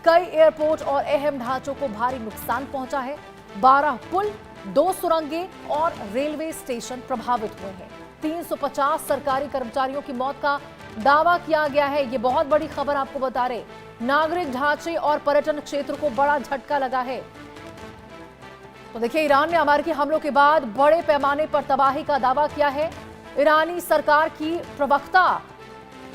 कई एयरपोर्ट और अहम ढांचों को भारी नुकसान पहुंचा है। 12 पुल, 2 सुरंगें और रेलवे स्टेशन प्रभावित हुए हैं। 350 सरकारी कर्मचारियों की मौत का दावा किया गया है। ये बहुत बड़ी खबर आपको बता रहे। नागरिक ढांचे और पर्यटन क्षेत्र को बड़ा झटका लगा है। तो देखिए, ईरान ने अमेरिकी हमलों के बाद बड़े पैमाने पर तबाही का दावा किया है। ईरानी सरकार की प्रवक्ता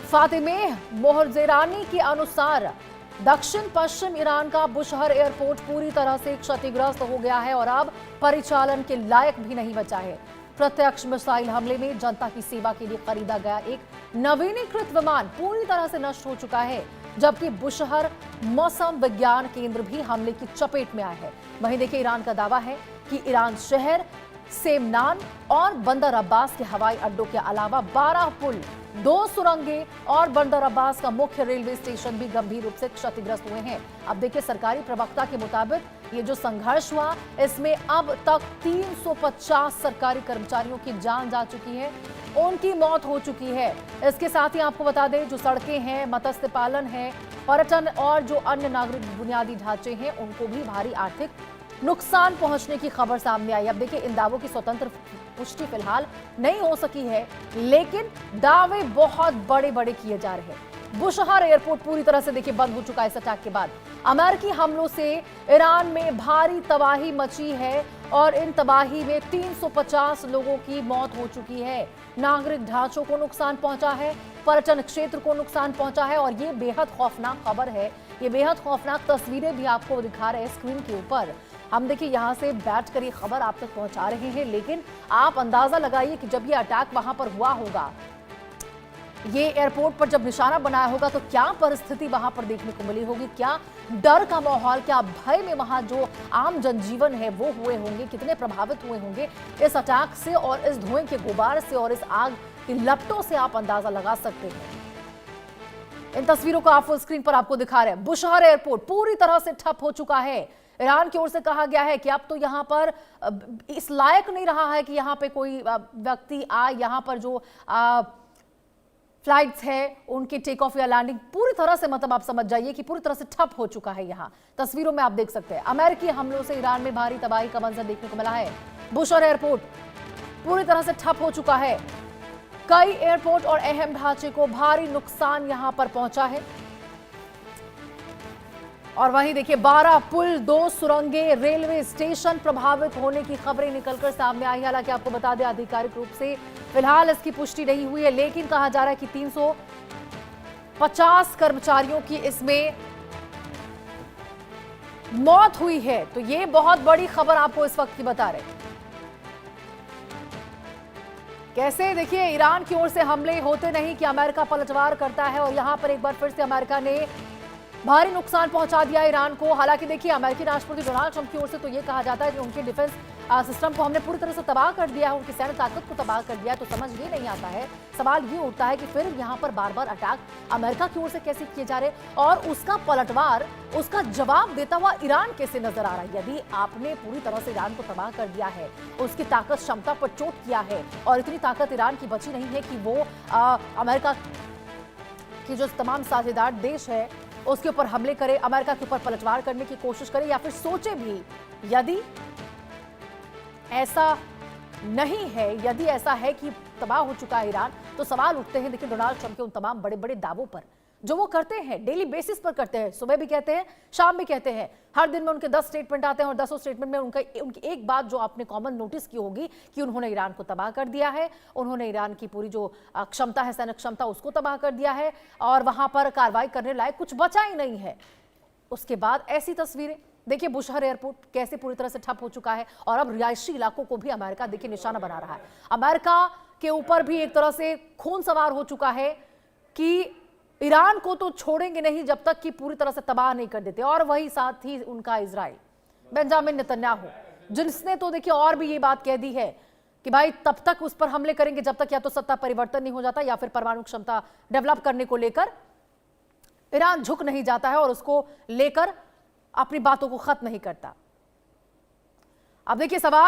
फातिमेह मोहजेरानी के अनुसार दक्षिण पश्चिम ईरान का बुशहर एयरपोर्ट पूरी तरह से क्षतिग्रस्त हो गया है और अब परिचालन के लायक भी नहीं बचा है। प्रत्यक्ष मिसाइल हमले में जनता की सेवा के लिए खरीदा गया एक नवीनीकृत विमान पूरी तरह से नष्ट हो चुका है, जबकि बुशहर मौसम विज्ञान केंद्र भी हमले की चपेट में आया है। वहीं देखिए, ईरान का दावा है कि ईरान शहर सेमनान और बंदर अब्बास के हवाई अड्डों के अलावा 12 पुल, 2 सुरंगें और बंदर अब्बास का मुख्य रेलवे स्टेशन भी गंभीर रूप से क्षतिग्रस्त हुए हैं। अब देखिए, सरकारी प्रवक्ता के मुताबिक ये जो संघर्ष हुआ, इसमें अब तक 350 सरकारी कर्मचारियों की जान जा चुकी है, उनकी मौत हो चुकी है। इसके साथ ही आपको बता दें, जो सड़कें हैं, मत्स्य पालन है, पर्यटन और जो अन्य नागरिक बुनियादी ढांचे हैं, उनको भी भारी आर्थिक नुकसान पहुंचने की खबर सामने आई। अब देखिए, इन दावों की स्वतंत्र पुष्टि फिलहाल नहीं हो सकी है, लेकिन दावे बहुत बड़े बड़े किए जा रहे हैं। बुशहर एयरपोर्ट पूरी तरह से देखिए बंद हो चुका है इस अटैक के बाद। अमेरिकी हमलों से ईरान में भारी तबाही मची है और इन तबाही में 350 लोगों की मौत हो चुकी है। नागरिक ढांचों को नुकसान पहुंचा है, पर्यटन क्षेत्र को नुकसान पहुंचा है और ये बेहद खौफनाक खबर है। ये बेहद खौफनाक तस्वीरें भी आपको दिखा रहे हैं स्क्रीन के ऊपर। हम देखिए, यहाँ से बैठकर ये खबर आप तक पहुंचा रहे हैं, लेकिन आप अंदाजा लगाइए कि जब ये अटैक वहां पर हुआ होगा, ये एयरपोर्ट पर जब निशाना बनाया होगा, तो क्या परिस्थिति वहां पर देखने को मिली होगी। क्या डर का माहौल, क्या भय में वहां जो आम जनजीवन है वो हुए होंगे, कितने प्रभावित हुए होंगे इस अटैक से और इस धुएं के गुबार से और इस आग की लपटों से आप अंदाजा लगा सकते हैं। इन तस्वीरों को आप फुल स्क्रीन पर आपको दिखा रहे हैं। बुशहर एयरपोर्ट पूरी तरह से ठप हो चुका है। ईरान की ओर से कहा गया है कि अब तो यहाँ पर इस लायक नहीं रहा है कि यहाँ पे कोई व्यक्ति आए। यहाँ पर जो फ्लाइट्स है, उनके टेक ऑफ या लैंडिंग पूरी तरह से, मतलब आप समझ जाइए कि पूरी तरह से ठप हो चुका है। यहाँ तस्वीरों में आप देख सकते हैं, अमेरिकी हमलों से ईरान में भारी तबाही का मंजर देखने को मिला है। बुशहर एयरपोर्ट पूरी तरह से ठप हो चुका है। कई एयरपोर्ट और अहम ढांचे को भारी नुकसान यहां पर पहुंचा है। और वहीं देखिए, 12 पुल, 2 सुरंगें, रेलवे स्टेशन प्रभावित होने की खबरें निकलकर सामने आई। हालांकि आपको बता दें, आधिकारिक रूप से फिलहाल इसकी पुष्टि नहीं हुई है, लेकिन कहा जा रहा है कि 350 कर्मचारियों की इसमें मौत हुई है। तो ये बहुत बड़ी खबर आपको इस वक्त की बता रहे हैं। कैसे देखिए, ईरान की ओर से हमले होते नहीं कि अमेरिका पलटवार करता है और यहां पर एक बार फिर से अमेरिका ने भारी नुकसान पहुंचा दिया ईरान को। हालांकि देखिए, अमेरिकी राष्ट्रपति डोनाल्ड ट्रंप की ओर से तो ये कहा जाता है कि उनके डिफेंस सिस्टम को हमने पूरी तरह से तबाह कर दिया है, उनकी सैन्य ताकत को तबाह कर दिया है। तो समझ ये नहीं आता है, सवाल ये उठता है कि फिर यहाँ पर बार बार अटैक अमेरिका की ओर से कैसे किए जा रहे और उसका पलटवार, उसका जवाब देता हुआ ईरान कैसे नजर आ रहा है। यदि आपने पूरी तरह से ईरान को तबाह कर दिया है, उसकी ताकत क्षमता पर चोट किया है और इतनी ताकत ईरान की बची नहीं है कि वो अमेरिका की जो तमाम साझेदार देश है उसके ऊपर हमले करे, अमेरिका के ऊपर पलटवार करने की कोशिश करे या फिर सोचे भी। यदि ऐसा नहीं है, यदि ऐसा है कि तबाह हो चुका है ईरान, तो सवाल उठते हैं देखिए डोनाल्ड ट्रंप के उन तमाम बड़े बड़े दावों पर जो वो करते हैं, डेली बेसिस पर करते हैं, सुबह भी कहते हैं, शाम भी कहते हैं। हर दिन में उनके 10 स्टेटमेंट आते हैं और 10 स्टेटमेंट में उनकी एक बात जो आपने कॉमन नोटिस की होगी कि उन्होंने ईरान को तबाह कर दिया है, उन्होंने ईरान की पूरी जो क्षमता है, सैन्य क्षमता, उसको तबाह कर दिया है और वहां पर कार्रवाई करने लायक कुछ बचा ही नहीं है। उसके बाद ऐसी तस्वीरें देखिए, बुशहर एयरपोर्ट कैसे पूरी तरह से ठप हो चुका है और अब रिहायशी इलाकों को भी अमेरिका देखिए निशाना बना रहा है। अमेरिका के ऊपर भी एक तरह से खून सवार हो चुका है कि ईरान को तो छोड़ेंगे नहीं जब तक कि पूरी तरह से तबाह नहीं कर देते। और वही साथ ही उनका इजराइल, बेंजामिन नेतन्याहू, जिसने तो देखिए और भी ये बात कह दी है कि भाई तब तक उस पर हमले करेंगे जब तक या तो सत्ता परिवर्तन नहीं हो जाता या फिर परमाणु क्षमता डेवलप करने को लेकर ईरान झुक नहीं जाता है और उसको लेकर अपनी बातों को खत्म नहीं करता। अब देखिए, सवाल